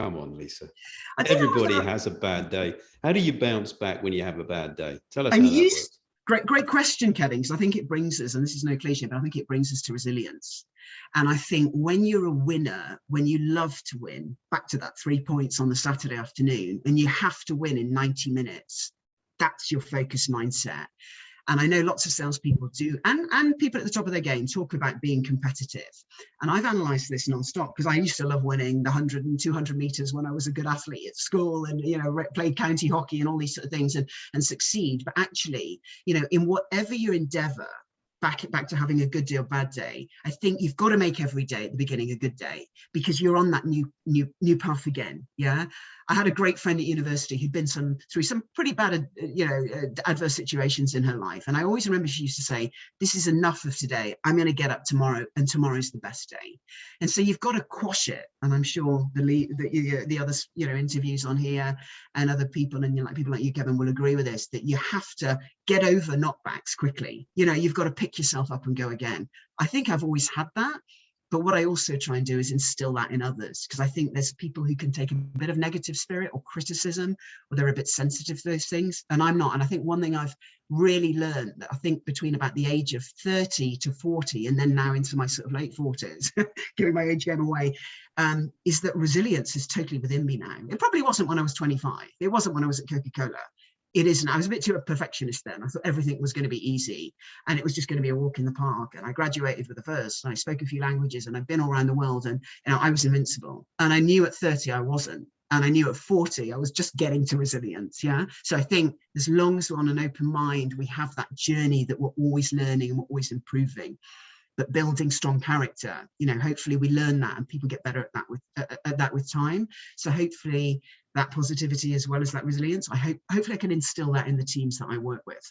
Come on, Lisa. I don't know Everybody whether has a bad day. How do you bounce back when you have a bad day? Tell us and how that you works. great question, Kevin, because I think it brings us, and this is no cliche, but I think it brings us to resilience. And I think when you're a winner, when you love to win, back to that 3 points on the Saturday afternoon, and you have to win in 90 minutes, that's your focus mindset. And I know lots of salespeople do, and people at the top of their game talk about being competitive. And I've analysed this nonstop because I used to love winning the 100 and 200 meters when I was a good athlete at school, and played county hockey and all these sort of things, and succeed. But actually, in whatever your endeavour, back to having a good day or bad day, I think you've got to make every day at the beginning a good day, because you're on that new path again. Yeah, I had a great friend at university who'd been through some pretty bad adverse situations in her life, and I always remember she used to say, this is enough of today, I'm going to get up tomorrow, and tomorrow's the best day. And so you've got to quash it. And I'm sure the other interviews on here and other people, and people like you, Kevin, will agree with this, that you have to get over knockbacks quickly. You've got to pick yourself up and go again. I think I've always had that. But what I also try and do is instill that in others, because I think there's people who can take a bit of negative spirit or criticism, or they're a bit sensitive to those things. And I'm not. And I think one thing I've really learned, that I think between about the age of 30 to 40, and then now into my sort of late 40s, giving my age game away, is that resilience is totally within me now. It probably wasn't when I was 25. It wasn't when I was at Coca-Cola. It isn't. I was a bit too a perfectionist then. I thought everything was going to be easy and it was just going to be a walk in the park. And I graduated with a first, and I spoke a few languages, and I've been all around the world, and I was invincible. And I knew at 30 I wasn't. And I knew at 40 I was just getting to resilience. Yeah. So I think as long as we're on an open mind, we have that journey that we're always learning and we're always improving. But building strong character, hopefully we learn that, and people get better at that with time. So hopefully that positivity as well as that resilience, hopefully I can instill that in the teams that I work with.